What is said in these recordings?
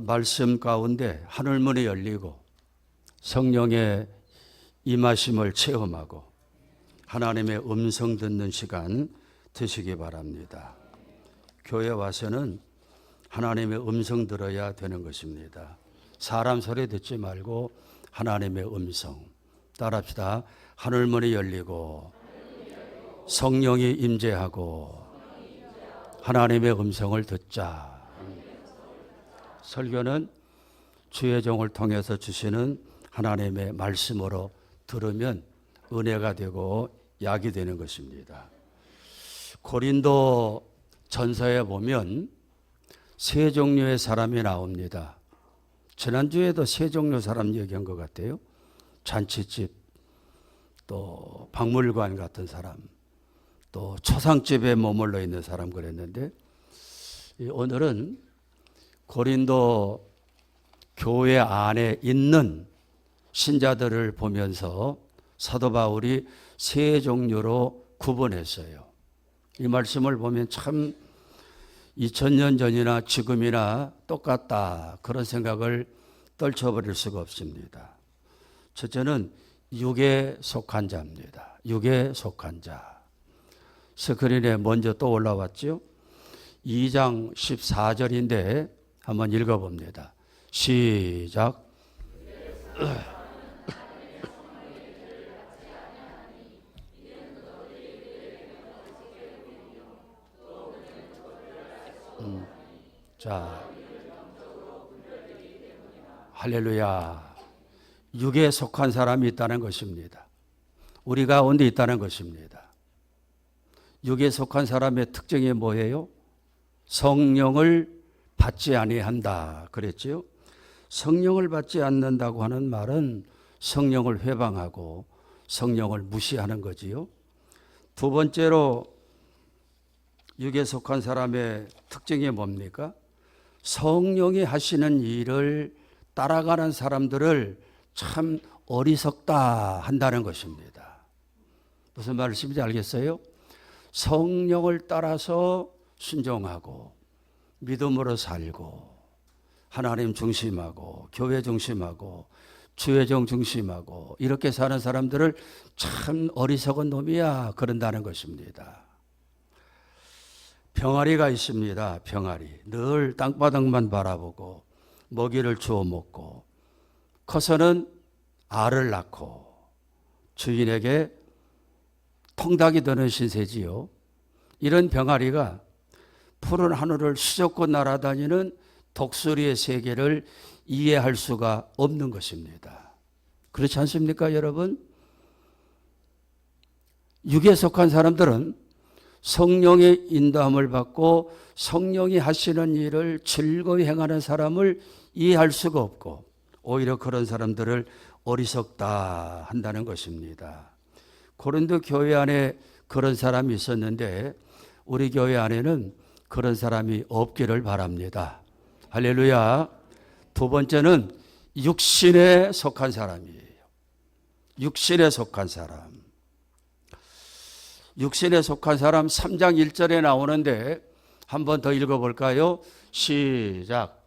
말씀 가운데 하늘문이 열리고 성령의 임하심을 체험하고 하나님의 음성 듣는 시간 되시기 바랍니다. 교회 와서는 하나님의 음성 들어야 되는 것입니다. 사람 소리 듣지 말고 하나님의 음성 따라합시다. 하늘문이 열리고 성령이 임재하고 하나님의 음성을 듣자. 설교는 주의 종을 통해서 주시는 하나님의 말씀으로 들으면 은혜가 되고 약이 되는 것입니다. 고린도 전서에 보면 세 종류의 사람이 나옵니다. 지난주에도 세 종류 사람 얘기한 것 같아요. 잔치집, 또 박물관 같은 사람, 또 초상집에 머물러 있는 사람 그랬는데, 오늘은 고린도 교회 안에 있는 신자들을 보면서 사도 바울이 세 종류로 구분했어요. 이 말씀을 보면 참 2000년 전이나 지금이나 똑같다 그런 생각을 떨쳐버릴 수가 없습니다. 첫째는 육에 속한 자입니다. 육에 속한 자. 스크린에 먼저 또 올라왔죠. 2장 14절인데 한번 읽어봅니다. 시작. 자, 할렐루야. 육에 속한 사람이 있다는 것입니다. 우리 가운데 있다는 것입니다. 육에 속한 사람의 특징이 뭐예요? 성령을 받지 아니한다 그랬지요. 성령을 받지 않는다고 하는 말은 성령을 회방하고 성령을 무시하는 거지요. 두 번째로 육에 속한 사람의 특징이 뭡니까? 성령이 하시는 일을 따라가는 사람들을 참 어리석다 한다는 것입니다. 무슨 말씀인지 알겠어요? 성령을 따라서 순종하고 믿음으로 살고 하나님 중심하고 교회 중심하고 주의 종 중심하고 이렇게 사는 사람들을 참 어리석은 놈이야 그런다는 것입니다. 병아리가 있습니다. 병아리. 늘 땅바닥만 바라보고 먹이를 주워 먹고 커서는 알을 낳고 주인에게 통닭이 되는 신세지요. 이런 병아리가 푸른 하늘을 수젓고 날아다니는 독수리의 세계를 이해할 수가 없는 것입니다. 그렇지 않습니까, 여러분? 육에 속한 사람들은 성령의 인도함을 받고 성령이 하시는 일을 즐거이 행하는 사람을 이해할 수가 없고 오히려 그런 사람들을 어리석다 한다는 것입니다. 고린도 교회 안에 그런 사람이 있었는데 우리 교회 안에는 그런 사람이 없기를 바랍니다. 할렐루야. 두 번째는 육신에 속한 사람이에요. 육신에 속한 사람. 육신에 속한 사람 3장 1절에 나오는데 한 번 더 읽어볼까요? 시작.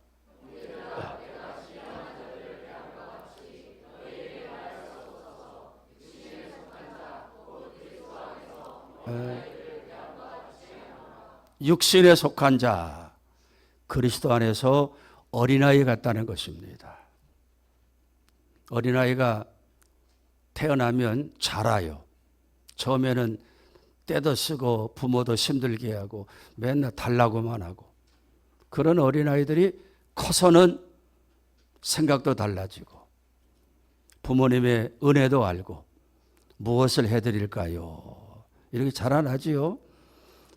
육신에 속한 자, 그리스도 안에서 어린아이 같다는 것입니다. 어린아이가 태어나면 자라요. 처음에는 때도 쓰고 부모도 힘들게 하고 맨날 달라고만 하고 그런 어린아이들이 커서는 생각도 달라지고 부모님의 은혜도 알고 무엇을 해드릴까요? 이렇게 자라나지요.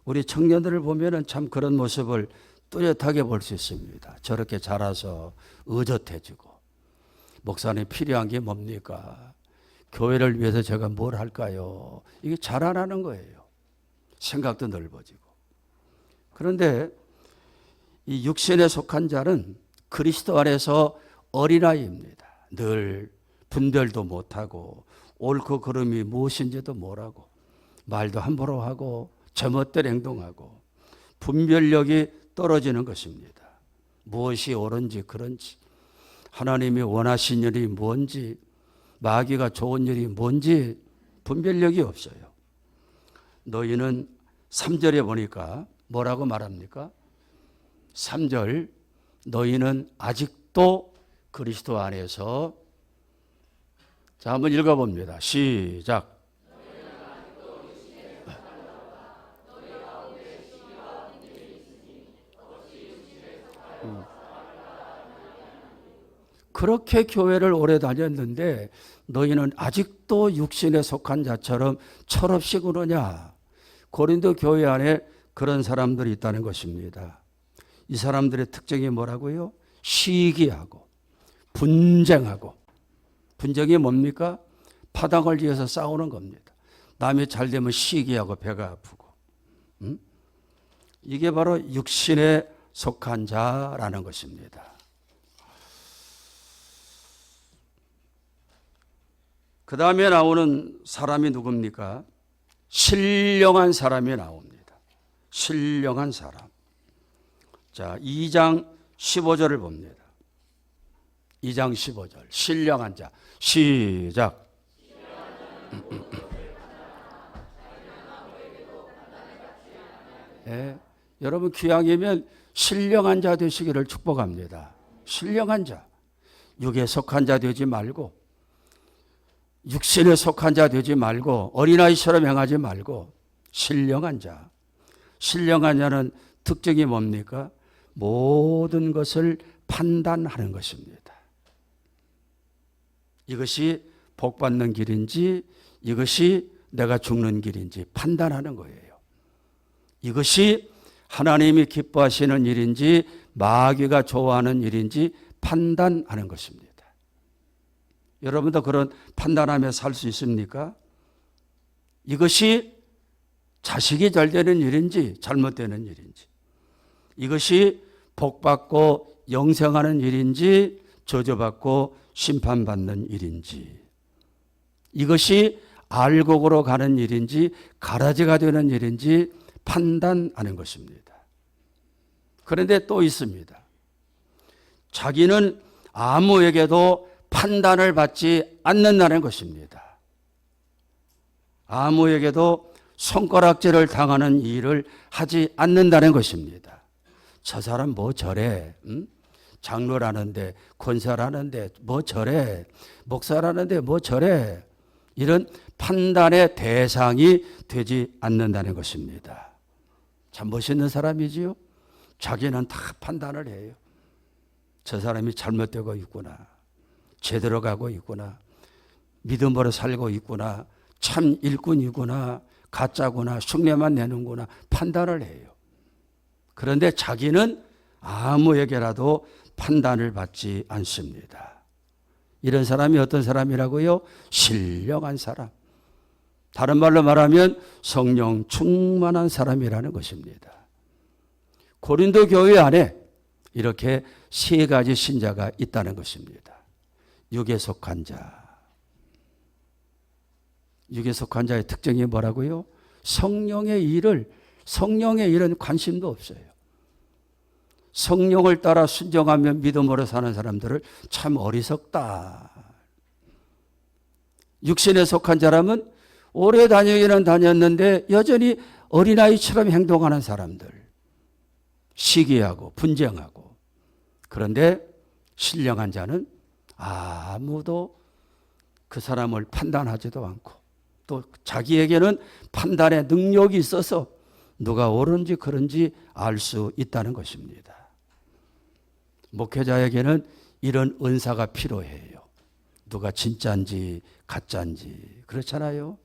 우리 청년들을 보면 참 그런 모습을 뚜렷하게 볼 수 있습니다. 저렇게 자라서 의젓해지고 목사님 필요한 게 뭡니까? 교회를 위해서 제가 뭘 할까요? 이게 자라나는 거예요. 생각도 넓어지고. 그런데 이 육신에 속한 자는 그리스도 안에서 어린아이입니다. 늘 분별도 못하고 옳고 그름이 무엇인지도 모르고 말도 함부로 하고 제멋대로 행동하고 분별력이 떨어지는 것입니다. 무엇이 옳은지 그런지, 하나님이 원하신 일이 뭔지, 마귀가 좋은 일이 뭔지 분별력이 없어요. 너희는 3절에 보니까 뭐라고 말합니까? 3절, 너희는 아직도 그리스도 안에서. 자, 한번 읽어봅니다. 시작. 그렇게 교회를 오래 다녔는데 너희는 아직도 육신에 속한 자처럼 철없이 그러냐? 고린도 교회 안에 그런 사람들이 있다는 것입니다. 이 사람들의 특징이 뭐라고요? 시기하고 분쟁하고. 분쟁이 뭡니까? 파당을 지어서 싸우는 겁니다. 남이 잘 되면 시기하고 배가 아프고. 이게 바로 육신에 속한 자라는 것입니다. 그 다음에 나오는 사람이 누굽니까? 신령한 사람이 나옵니다. 신령한 사람. 자, 2장 15절을 봅니다. 2장 15절. 신령한 자. 시작. 네, 여러분 귀향이면 신령한 자 되시기를 축복합니다. 신령한 자. 육에 속한 자 되지 말고, 육신에 속한 자 되지 말고, 어린아이처럼 행하지 말고 신령한 자. 신령한 자는 특징이 뭡니까? 모든 것을 판단하는 것입니다. 이것이 복받는 길인지 이것이 내가 죽는 길인지 판단하는 거예요. 이것이 하나님이 기뻐하시는 일인지 마귀가 좋아하는 일인지 판단하는 것입니다. 여러분도 그런 판단하며 살 수 있습니까? 이것이 자식이 잘 되는 일인지 잘못되는 일인지, 이것이 복받고 영생하는 일인지 저주받고 심판받는 일인지, 이것이 알곡으로 가는 일인지 가라지가 되는 일인지 판단하는 것입니다. 그런데 또 있습니다. 자기는 아무에게도 판단을 받지 않는다는 것입니다. 아무에게도 손가락질을 당하는 일을 하지 않는다는 것입니다. 저 사람 뭐 저래? 장로라는데, 권사라는데 뭐 저래? 목사라는데 뭐 저래? 이런 판단의 대상이 되지 않는다는 것입니다. 참 멋있는 사람이지요. 자기는 다 판단을 해요. 저 사람이 잘못되고 있구나, 제대로 가고 있구나, 믿음으로 살고 있구나, 참 일꾼이구나, 가짜구나, 흉내만 내는구나 판단을 해요. 그런데 자기는 아무에게라도 판단을 받지 않습니다. 이런 사람이 어떤 사람이라고요? 신령한 사람. 다른 말로 말하면 성령 충만한 사람이라는 것입니다. 고린도 교회 안에 이렇게 세 가지 신자가 있다는 것입니다. 육에 속한 자. 육에 속한 자의 특징이 뭐라고요? 성령의 일은 관심도 없어요. 성령을 따라 순종하며 믿음으로 사는 사람들을 참 어리석다. 육신에 속한 사람은 오래 다니기는 다녔는데 여전히 어린아이처럼 행동하는 사람들. 시기하고 분쟁하고. 그런데 신령한 자는 아무도 그 사람을 판단하지도 않고 또 자기에게는 판단의 능력이 있어서 누가 옳은지 그른지 알 수 있다는 것입니다. 목회자에게는 이런 은사가 필요해요. 누가 진짜인지 가짜인지. 그렇잖아요.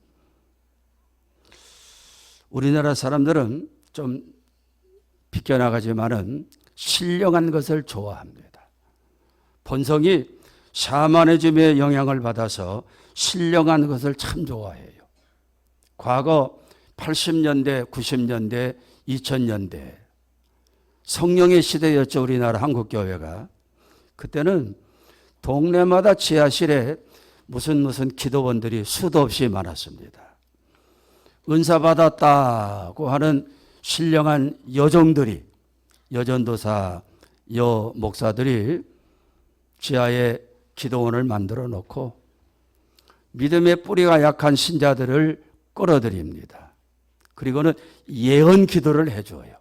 우리나라 사람들은 좀 비껴나가지만은 신령한 것을 좋아합니다. 본성이 샤머니즘의 영향을 받아서 신령한 것을 참 좋아해요. 과거 80년대, 90년대, 2000년대 성령의 시대였죠. 우리나라 한국교회가. 그때는 동네마다 지하실에 무슨 기도원들이 수도 없이 많았습니다. 은사 받았다고 하는 신령한 여종들이, 여전도사, 여 목사들이 지하에 기도원을 만들어 놓고 믿음의 뿌리가 약한 신자들을 끌어들입니다. 그리고는 예언 기도를 해줘요.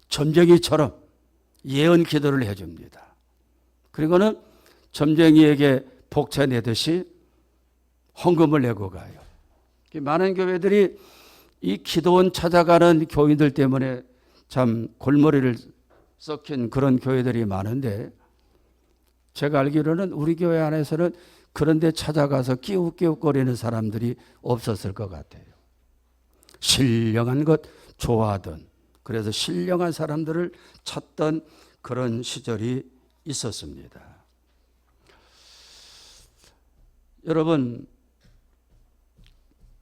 점쟁이처럼 예언 기도를 해줍니다. 그리고는 점쟁이에게 복채 내듯이 헌금을 내고 가요. 많은 교회들이 이 기도원 찾아가는 교인들 때문에 참 골머리를 썩힌 그런 교회들이 많은데, 제가 알기로는 우리 교회 안에서는 그런 데 찾아가서 끼욱끼욱거리는 사람들이 없었을 것 같아요. 신령한 것 좋아하던, 그래서 신령한 사람들을 찾던 그런 시절이 있었습니다. 여러분,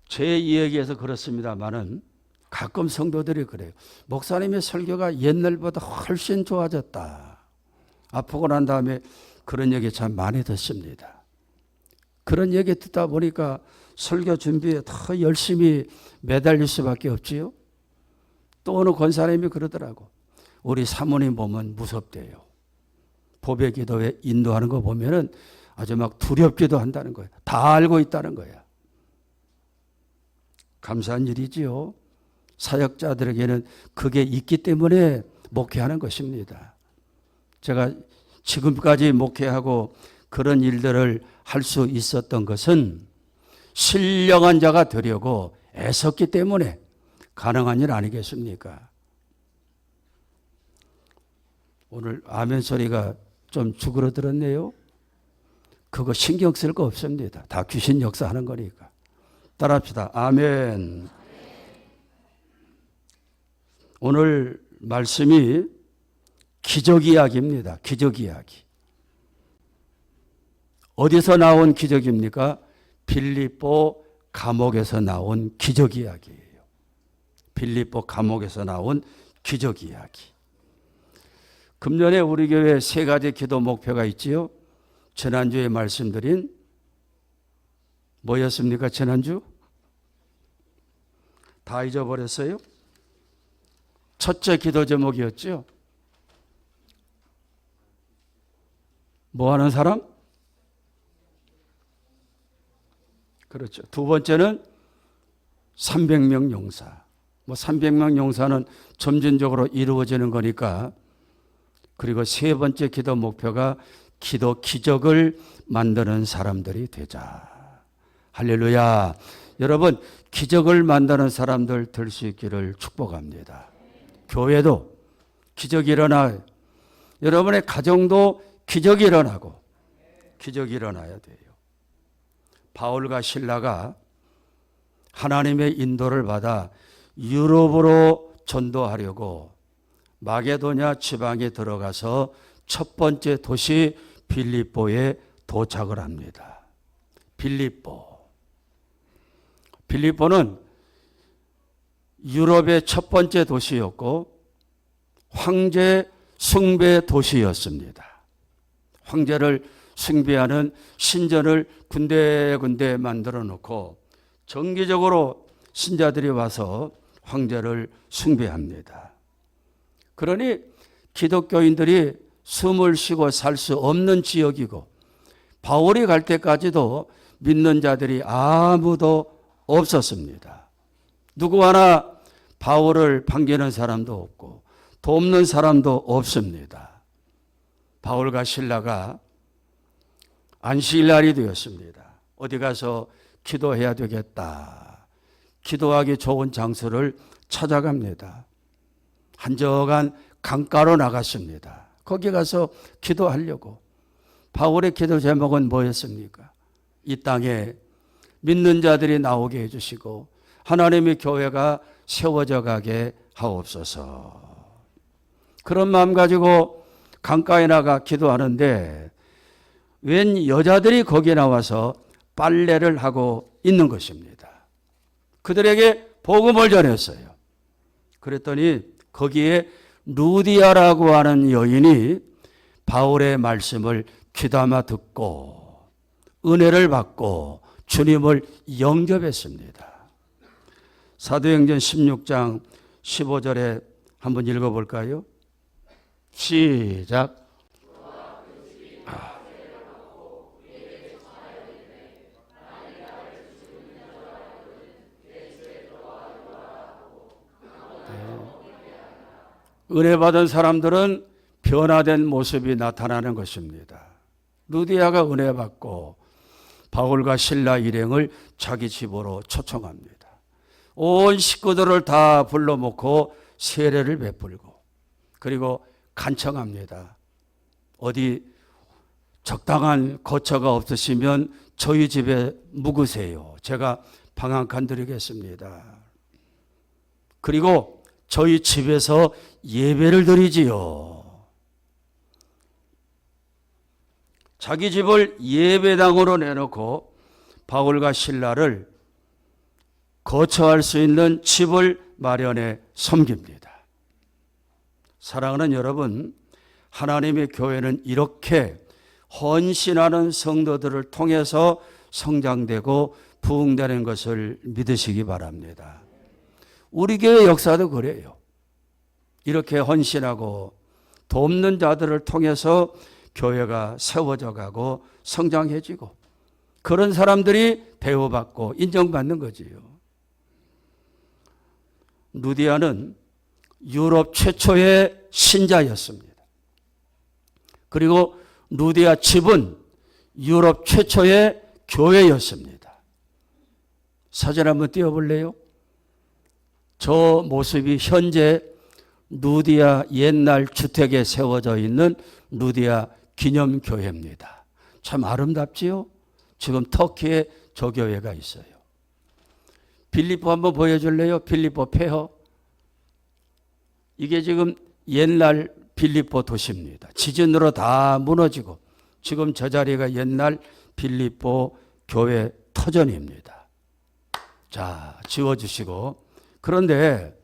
제 이야기에서 그렇습니다만은 가끔 성도들이 그래요. 목사님의 설교가 옛날보다 훨씬 좋아졌다. 아프고 난 다음에 그런 얘기 참 많이 듣습니다. 그런 얘기 듣다 보니까 설교 준비에 더 열심히 매달릴 수밖에 없지요. 또 어느 권사님이 그러더라고. 우리 사모님 보면 무섭대요. 보배 기도에 인도하는 거 보면은 아주 막 두렵기도 한다는 거예요. 다 알고 있다는 거야. 감사한 일이지요. 사역자들에게는 그게 있기 때문에 목회하는 것입니다. 제가 지금까지 목회하고 그런 일들을 할 수 있었던 것은 신령한 자가 되려고 애썼기 때문에 가능한 일 아니겠습니까? 오늘 아멘 소리가 좀 죽으러들었네요. 그거 신경 쓸 거 없습니다. 다 귀신 역사하는 거니까. 따라합시다. 아멘. 오늘 말씀이 기적 이야기입니다. 기적 이야기. 어디서 나온 기적입니까? 빌립보 감옥에서 나온 기적 이야기예요. 빌립보 감옥에서 나온 기적 이야기. 금년에 우리 교회 3가지 기도 목표가 있지요. 지난주에 말씀드린 뭐였습니까? 지난주? 다 잊어버렸어요? 첫째 기도 제목이었죠. 뭐 하는 사람? 그렇죠. 두 번째는 300명 용사. 300명 용사는 점진적으로 이루어지는 거니까. 그리고 세 번째 기도 목표가 기도 기적을 만드는 사람들이 되자. 할렐루야. 여러분, 기적을 만드는 사람들 될 수 있기를 축복합니다. 교회도 기적이 일어나요. 여러분의 가정도 기적이 일어나고 기적이 일어나야 돼요. 바울과 실라가 하나님의 인도를 받아 유럽으로 전도하려고 마게도냐 지방에 들어가서 첫 번째 도시 빌립보에 도착을 합니다. 빌립보는 유럽의 첫 번째 도시였고 황제 숭배 도시였습니다. 황제를 숭배하는 신전을 군데군데 만들어 놓고 정기적으로 신자들이 와서 황제를 숭배합니다. 그러니 기독교인들이 숨을 쉬고 살 수 없는 지역이고 바울이 갈 때까지도 믿는 자들이 아무도 없었습니다. 누구 하나 바울을 반기는 사람도 없고 돕는 사람도 없습니다. 바울과 실라가 안식일날이 되었습니다. 어디 가서 기도해야 되겠다. 기도하기 좋은 장소를 찾아갑니다. 한적한 강가로 나갔습니다. 거기 가서 기도하려고. 바울의 기도 제목은 뭐였습니까? 이 땅에 믿는 자들이 나오게 해주시고 하나님의 교회가 세워져 가게 하옵소서. 그런 마음 가지고 강가에 나가 기도하는데 웬 여자들이 거기에 나와서 빨래를 하고 있는 것입니다. 그들에게 복음을 전했어요. 그랬더니 거기에 루디아라고 하는 여인이 바울의 말씀을 귀담아 듣고 은혜를 받고 주님을 영접했습니다. 사도행전 16장 15절에 한번 읽어볼까요? 시작. 은혜 받은 사람들은 변화된 모습이 나타나는 것입니다. 루디아가 은혜 받고 바울과 실라 일행을 자기 집으로 초청합니다. 온 식구들을 다 불러모고 세례를 베풀고 그리고 간청합니다. 어디 적당한 거처가 없으시면 저희 집에 묵으세요. 제가 방 한 칸 드리겠습니다. 그리고 저희 집에서 예배를 드리지요. 자기 집을 예배당으로 내놓고 바울과 실라를 거처할 수 있는 집을 마련해 섬깁니다. 사랑하는 여러분, 하나님의 교회는 이렇게 헌신하는 성도들을 통해서 성장되고 부흥되는 것을 믿으시기 바랍니다. 우리 교회 역사도 그래요. 이렇게 헌신하고 돕는 자들을 통해서 교회가 세워져 가고 성장해지고 그런 사람들이 대우받고 인정받는 거지요. 루디아는 유럽 최초의 신자였습니다. 그리고 루디아 집은 유럽 최초의 교회였습니다. 사진 한번 띄워볼래요? 저 모습이 현재 루디아 옛날 주택에 세워져 있는 루디아 기념교회입니다. 참 아름답지요? 지금 터키에 저 교회가 있어요. 빌립보 한번 보여줄래요? 빌립보 폐허. 이게 지금 옛날 빌립보 도시입니다. 지진으로 다 무너지고 지금 저 자리가 옛날 빌립보 교회 터전입니다. 자, 지워주시고. 그런데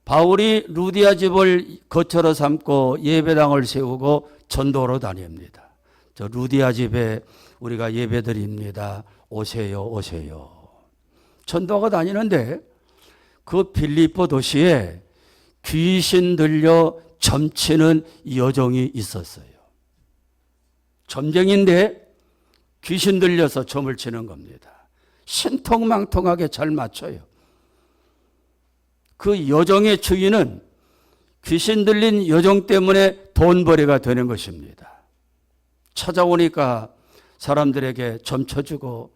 바울이 루디아 집을 거처로 삼고 예배당을 세우고 전도로 다닙니다. 저 루디아 집에 우리가 예배드립니다. 오세요, 오세요. 전도가 다니는데 그 빌립보 도시에 귀신 들려 점치는 여종이 있었어요. 점쟁인데 귀신 들려서 점을 치는 겁니다. 신통망통하게 잘 맞춰요. 그 여종의 주인은 귀신 들린 여종 때문에 돈벌이가 되는 것입니다. 찾아오니까 사람들에게 점쳐주고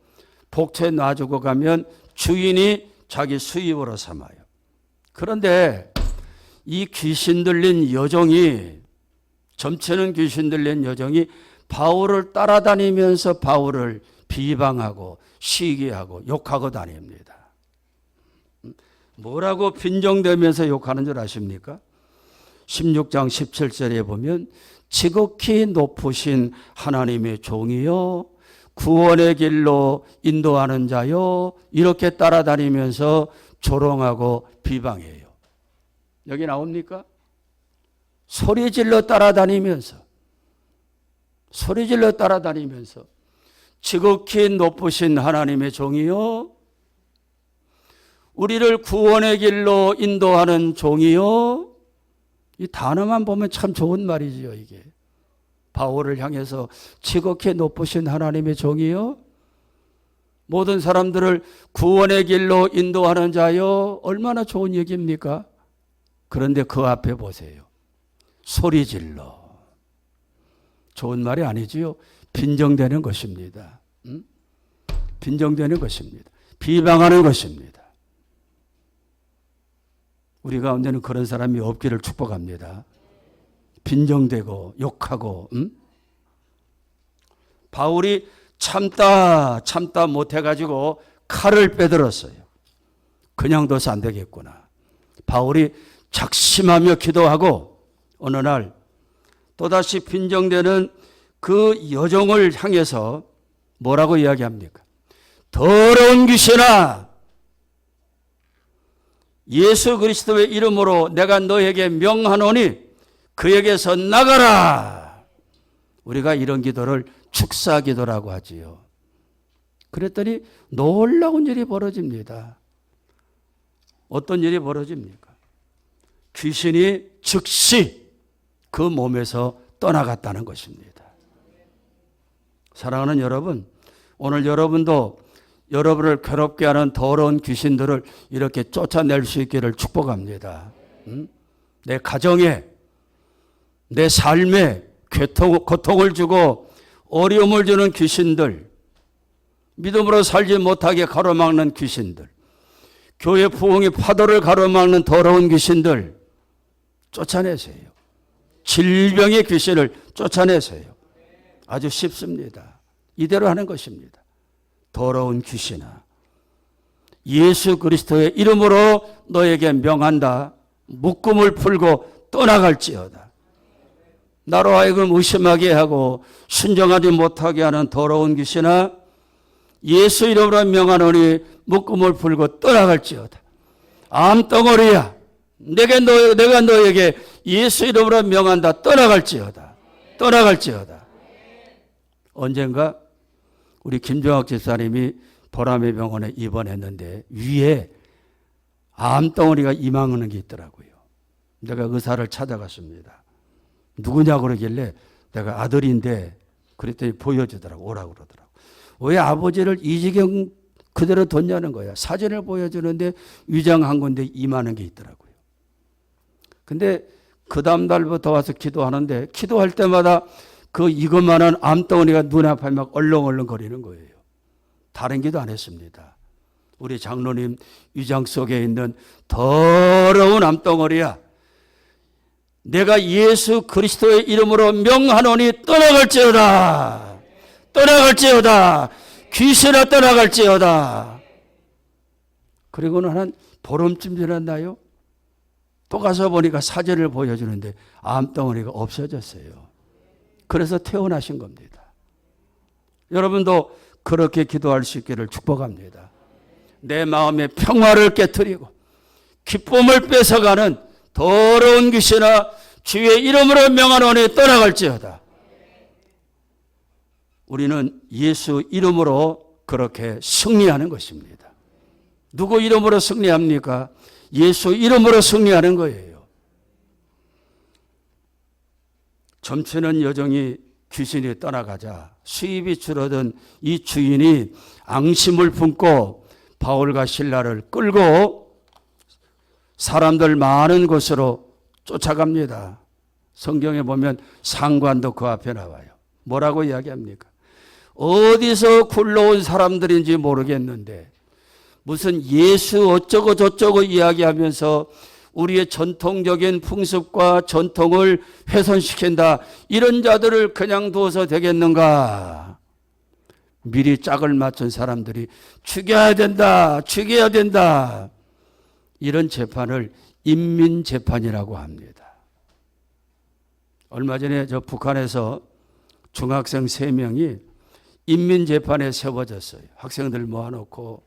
복채 놔주고 가면 주인이 자기 수입으로 삼아요. 그런데 이 귀신 들린 여종이, 점치는 귀신 들린 여종이 바울을 따라다니면서 바울을 비방하고 시기하고 욕하고 다닙니다. 뭐라고 빈정대면서 욕하는 줄 아십니까? 16장 17절에 보면 지극히 높으신 하나님의 종이요 구원의 길로 인도하는 자요 이렇게 따라다니면서 조롱하고 비방해요. 여기 나옵니까? 소리질러 따라다니면서 지극히 높으신 하나님의 종이요 우리를 구원의 길로 인도하는 종이요. 이 단어만 보면 참 좋은 말이지요, 이게. 바울을 향해서 지극히 높으신 하나님의 종이요. 모든 사람들을 구원의 길로 인도하는 자요. 얼마나 좋은 얘기입니까? 그런데 그 앞에 보세요. 소리질러. 좋은 말이 아니지요. 빈정되는 것입니다. 빈정되는 것입니다. 비방하는 것입니다. 우리 가운데는 그런 사람이 없기를 축복합니다. 빈정대고 욕하고 바울이 참다 못해가지고 칼을 빼들었어요. 그냥 둬서 안 되겠구나. 바울이 작심하며 기도하고 어느 날 또다시 빈정대는 그 여종을 향해서 뭐라고 이야기합니까? 더러운 귀신아, 예수 그리스도의 이름으로 내가 너에게 명하노니 그에게서 나가라. 우리가 이런 기도를 축사 기도라고 하지요. 그랬더니 놀라운 일이 벌어집니다. 어떤 일이 벌어집니까? 귀신이 즉시 그 몸에서 떠나갔다는 것입니다. 사랑하는 여러분, 오늘 여러분도 여러분을 괴롭게 하는 더러운 귀신들을 이렇게 쫓아낼 수 있기를 축복합니다. 내 가정에, 내 삶에 고통을 주고 어려움을 주는 귀신들, 믿음으로 살지 못하게 가로막는 귀신들, 교회 부흥의 파도를 가로막는 더러운 귀신들 쫓아내세요. 질병의 귀신을 쫓아내세요. 아주 쉽습니다. 이대로 하는 것입니다. 더러운 귀신아, 예수 그리스도의 이름으로 너에게 명한다. 묶음을 풀고 떠나갈지어다. 나로 하여금 의심하게 하고 순종하지 못하게 하는 더러운 귀신아, 예수 이름으로 명하노니 묶음을 풀고 떠나갈지어다. 암덩어리야, 내가 너에게 예수 이름으로 명한다. 떠나갈지어다. 떠나갈지어다. 언젠가 우리 김종학 집사님이 보람의 병원에 입원했는데 위에 암덩어리가 이만한 게 있더라고요. 내가 의사를 찾아갔습니다. 누구냐고 그러길래 내가 아들인데 그랬더니 보여주더라고. 오라고 그러더라고. 왜 아버지를 이 지경 그대로 뒀냐는 거야. 사진을 보여주는데 위장한 건데 이만한 게 있더라고요. 근데 그 다음 날부터 와서 기도하는데 기도할 때마다 그 이것만한 암덩어리가 눈앞에 막 얼렁얼렁 거리는 거예요. 다른 기도 안 했습니다. 우리 장로님 위장 속에 있는 더러운 암덩어리야, 내가 예수 그리스도의 이름으로 명하노니 떠나갈지어다. 떠나갈지어다. 귀신아 떠나갈지어다. 그리고는 한 보름쯤 지났나요? 또 가서 보니까 사진을 보여주는데 암덩어리가 없어졌어요. 그래서 퇴원하신 겁니다. 여러분도 그렇게 기도할 수 있기를 축복합니다. 내 마음의 평화를 깨트리고 기쁨을 뺏어가는 더러운 귀신아, 주의 이름으로 명하노니 떠나갈지어다. 우리는 예수 이름으로 그렇게 승리하는 것입니다. 누구 이름으로 승리합니까? 예수 이름으로 승리하는 거예요. 점치는 여정이 귀신이 떠나가자 수입이 줄어든 이 주인이 앙심을 품고 바울과 실라를 끌고 사람들 많은 곳으로 쫓아갑니다. 성경에 보면 상관도 그 앞에 나와요. 뭐라고 이야기합니까? 어디서 굴러온 사람들인지 모르겠는데 무슨 예수 어쩌고 저쩌고 이야기하면서 우리의 전통적인 풍습과 전통을 훼손시킨다. 이런 자들을 그냥 둬서 되겠는가? 미리 짝을 맞춘 사람들이 죽여야 된다. 죽여야 된다. 이런 재판을 인민재판이라고 합니다. 얼마 전에 저 북한에서 중학생 3명이 인민재판에 세워졌어요. 학생들 모아놓고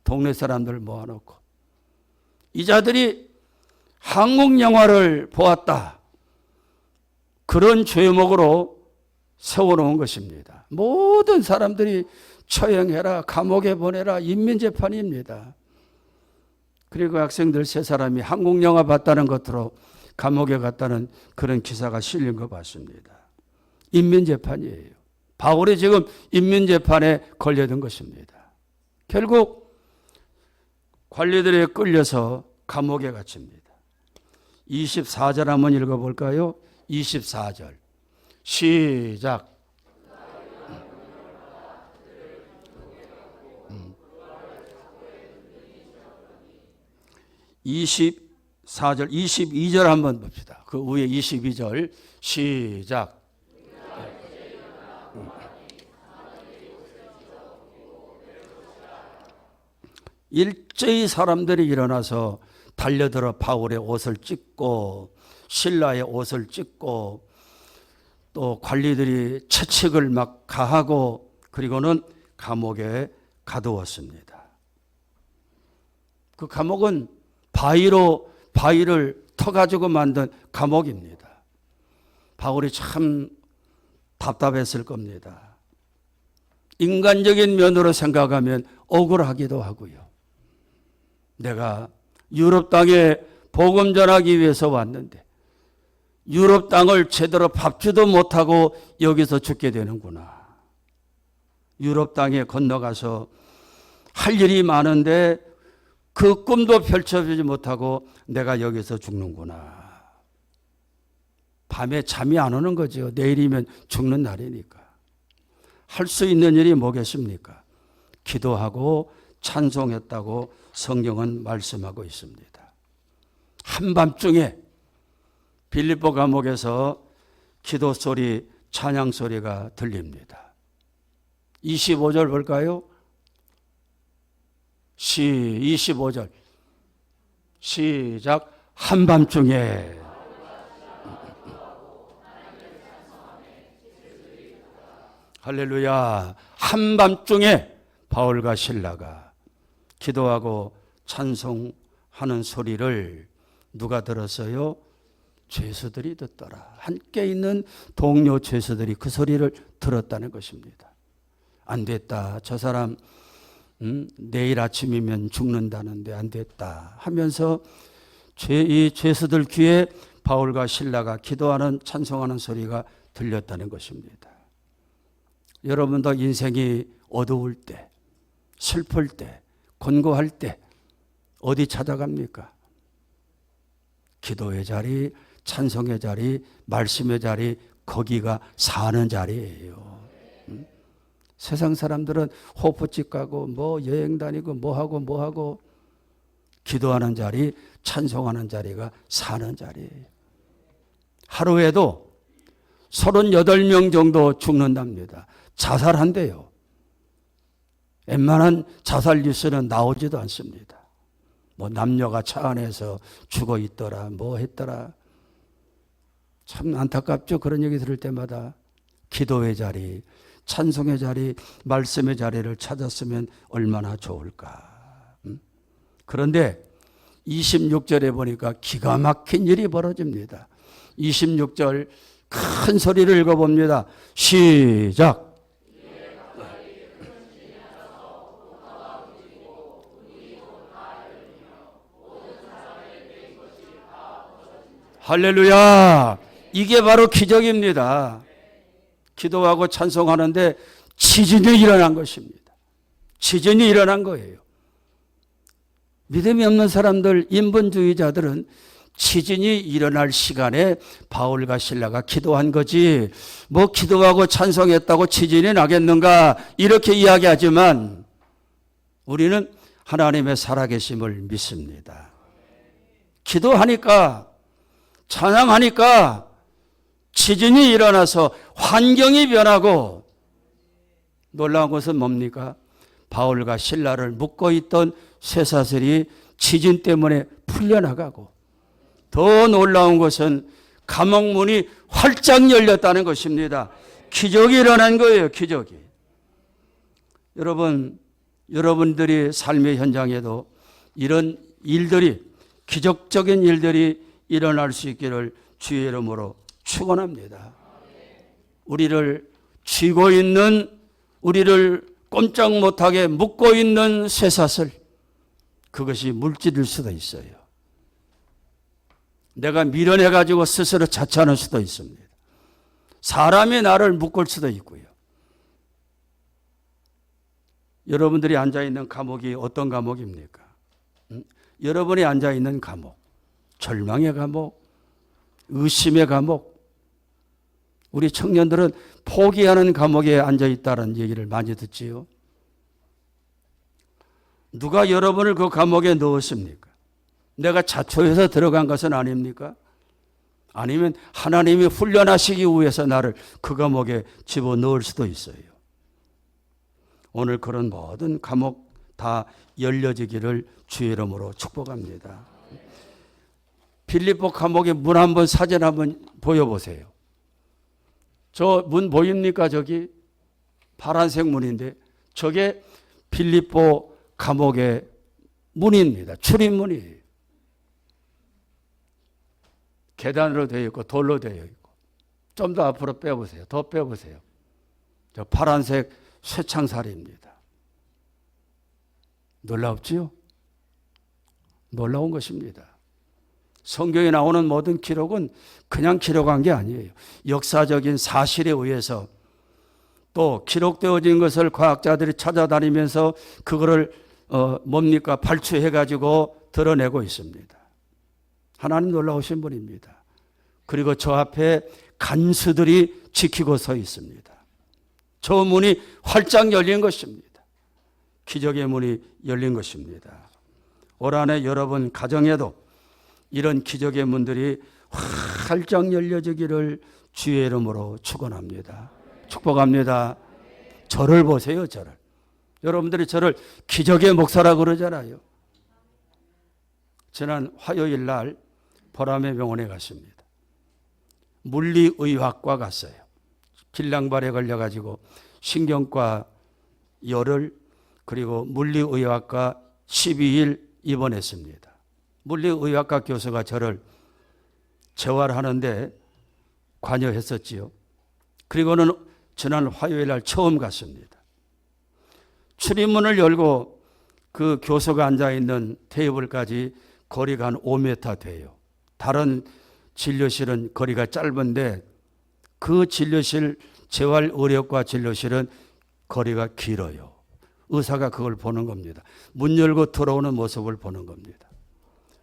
동네 사람들 모아놓고 이 자들이 한국 영화를 보았다. 그런 죄목으로 세워놓은 것입니다. 모든 사람들이 처형해라, 감옥에 보내라, 인민재판입니다. 그리고 학생들 3사람이 한국 영화 봤다는 것으로 감옥에 갔다는 그런 기사가 실린 거 봤습니다. 인민재판이에요. 바울이 지금 인민재판에 걸려든 것입니다. 결국 관리들에 끌려서 감옥에 갇힙니다. 24절 한번 읽어볼까요? 24절 시작. 24절 22절 한번 봅시다. 그 위에 22절 시작. 일제히 사람들이 일어나서 달려들어 바울의 옷을 찢고 실라의 옷을 찢고 또 관리들이 채찍을 막 가하고 그리고는 감옥에 가두었습니다. 그 감옥은 바위를 터가지고 만든 감옥입니다. 바울이 참 답답했을 겁니다. 인간적인 면으로 생각하면 억울하기도 하고요. 내가 유럽 땅에 복음 전하기 위해서 왔는데 유럽 땅을 제대로 밟지도 못하고 여기서 죽게 되는구나. 유럽 땅에 건너가서 할 일이 많은데 그 꿈도 펼쳐지지 못하고 내가 여기서 죽는구나. 밤에 잠이 안 오는 거죠. 내일이면 죽는 날이니까. 할 수 있는 일이 뭐겠습니까? 기도하고 찬송했다고 성경은 말씀하고 있습니다. 한밤중에 빌립보 감옥에서 기도 소리, 찬양 소리가 들립니다. 25절 볼까요? 25절 시작. 한밤중에 할렐루야. 한밤중에 바울과 실라가 기도하고 찬송하는 소리를 누가 들었어요? 죄수들이 듣더라. 함께 있는 동료 죄수들이 그 소리를 들었다는 것입니다. 안 됐다. 저 사람 내일 아침이면 죽는다는데 안 됐다 하면서 이 죄수들 귀에 바울과 실라가 기도하는 찬송하는 소리가 들렸다는 것입니다. 여러분도 인생이 어두울 때, 슬플 때, 곤고할 때 어디 찾아갑니까? 기도의 자리, 찬송의 자리, 말씀의 자리, 거기가 사는 자리예요. 세상 사람들은 호프집 가고 뭐 여행 다니고 뭐 하고 기도하는 자리, 찬송하는 자리가 사는 자리예요. 하루에도 38명 정도 죽는답니다. 자살한대요. 웬만한 자살 뉴스는 나오지도 않습니다. 뭐 남녀가 차 안에서 죽어 있더라, 뭐 했더라. 참 안타깝죠. 그런 얘기 들을 때마다. 기도의 자리, 찬송의 자리, 말씀의 자리를 찾았으면 얼마나 좋을까. 그런데 26절에 보니까 기가 막힌 일이 벌어집니다. 26절 큰 소리를 읽어봅니다. 시작. 할렐루야. 이게 바로 기적입니다. 기도하고 찬송하는데 지진이 일어난 것입니다. 지진이 일어난 거예요. 믿음이 없는 사람들, 인본주의자들은 지진이 일어날 시간에 바울과 실라가 기도한 거지 뭐 기도하고 찬송했다고 지진이 나겠는가 이렇게 이야기하지만 우리는 하나님의 살아계심을 믿습니다. 기도하니까 찬양하니까 지진이 일어나서 환경이 변하고 놀라운 것은 뭡니까? 바울과 실라를 묶고 있던 쇠사슬이 지진 때문에 풀려나가고 더 놀라운 것은 감옥문이 활짝 열렸다는 것입니다. 기적이 일어난 거예요. 기적이. 여러분들이 삶의 현장에도 이런 일들이 기적적인 일들이 일어날 수 있기를 주의 이름으로 축원합니다. 우리를 쥐고 있는 우리를 꼼짝 못하게 묶고 있는 쇠사슬 그것이 물질일 수도 있어요. 내가 밀어내가지고 스스로 자처하는 수도 있습니다. 사람이 나를 묶을 수도 있고요. 여러분들이 앉아있는 감옥이 어떤 감옥입니까? 여러분이 앉아있는 감옥, 절망의 감옥, 의심의 감옥. 우리 청년들은 포기하는 감옥에 앉아있다는 얘기를 많이 듣지요. 누가 여러분을 그 감옥에 넣었습니까? 내가 자초해서 들어간 것은 아닙니까? 아니면 하나님이 훈련하시기 위해서 나를 그 감옥에 집어넣을 수도 있어요. 오늘 그런 모든 감옥 다 열려지기를 주의 이름으로 축복합니다. 빌립보 감옥의 문 한번 사진 한번 보여보세요. 저 문 보입니까? 저기 파란색 문인데 저게 빌립보 감옥의 문입니다. 출입문이에요. 계단으로 되어 있고 돌로 되어 있고 좀 더 앞으로 빼보세요. 더 빼보세요. 저 파란색 쇠창살입니다. 놀랍지요? 놀라운 것입니다. 성경에 나오는 모든 기록은 그냥 기록한 게 아니에요. 역사적인 사실에 의해서 또 기록되어진 것을 과학자들이 찾아다니면서 그거를 발췌해가지고 드러내고 있습니다. 하나님 놀라우신 분입니다. 그리고 저 앞에 간수들이 지키고 서 있습니다. 저 문이 활짝 열린 것입니다. 기적의 문이 열린 것입니다. 올 한해 여러분 가정에도 이런 기적의 문들이 활짝 열려지기를 주의 이름으로 축원합니다. 축복합니다. 저를 보세요, 저를. 여러분들이 저를 기적의 목사라고 그러잖아요. 지난 화요일 날 보람의 병원에 갔습니다. 물리의학과 갔어요. 길랑발에 걸려가지고 신경과 열을, 그리고 물리의학과 12일 입원했습니다. 물리의학과 교수가 저를 재활하는데 관여했었지요. 그리고는 지난 화요일 날 처음 갔습니다. 출입문을 열고 그 교수가 앉아있는 테이블까지 거리가 한 5m 돼요. 다른 진료실은 거리가 짧은데 그 진료실, 재활의료과 진료실은 거리가 길어요. 의사가 그걸 보는 겁니다. 문 열고 들어오는 모습을 보는 겁니다.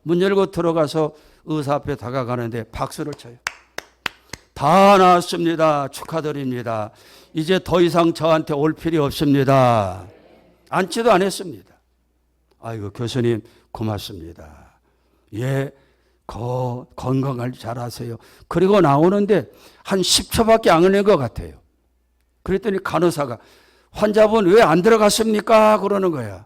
문 열고 들어가서 의사 앞에 다가가는데 박수를 쳐요. 다 나았습니다. 축하드립니다. 이제 더 이상 저한테 올 필요 없습니다. 앉지도 않았습니다. 아이고, 교수님 고맙습니다. 예, 건강을 잘하세요. 그리고 나오는데 한 10초밖에 안 걸린 것 같아요. 그랬더니 간호사가 환자분 왜 안 들어갔습니까? 그러는 거야.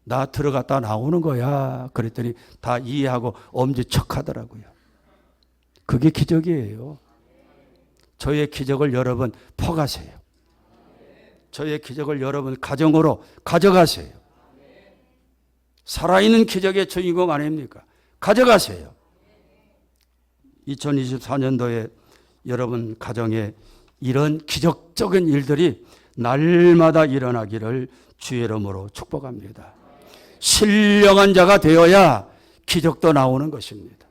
나 들어갔다 나오는 거야. 그랬더니 다 이해하고 엄지척 하더라고요. 그게 기적이에요. 저의 기적을 여러분 퍼가세요. 저의 기적을 여러분 가정으로 가져가세요. 살아있는 기적의 주인공 아닙니까? 가져가세요. 2024년도에 여러분 가정에 이런 기적적인 일들이 날마다 일어나기를 주의 이름으로 축복합니다. 신령한 자가 되어야 기적도 나오는 것입니다.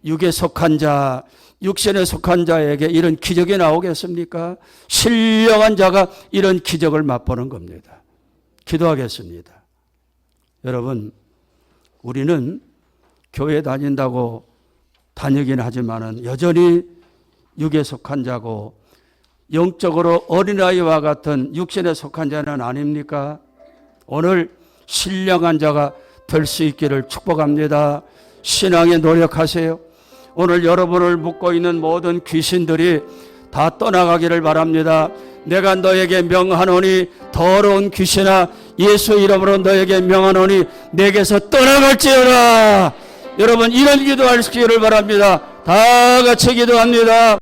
육에 속한 자, 육신에 속한 자에게 이런 기적이 나오겠습니까? 신령한 자가 이런 기적을 맛보는 겁니다. 기도하겠습니다. 여러분, 우리는 교회 다닌다고 다니긴 하지만은 여전히 육에 속한 자고 영적으로 어린아이와 같은 육신에 속한 자는 아닙니까? 오늘 신령한 자가 될 수 있기를 축복합니다. 신앙에 노력하세요. 오늘 여러분을 묶고 있는 모든 귀신들이 다 떠나가기를 바랍니다. 내가 너에게 명하노니 더러운 귀신아 예수 이름으로 너에게 명하노니 내게서 떠나갈지어다. 여러분 이런 기도할 수 있기를 바랍니다. 다 같이 기도합니다.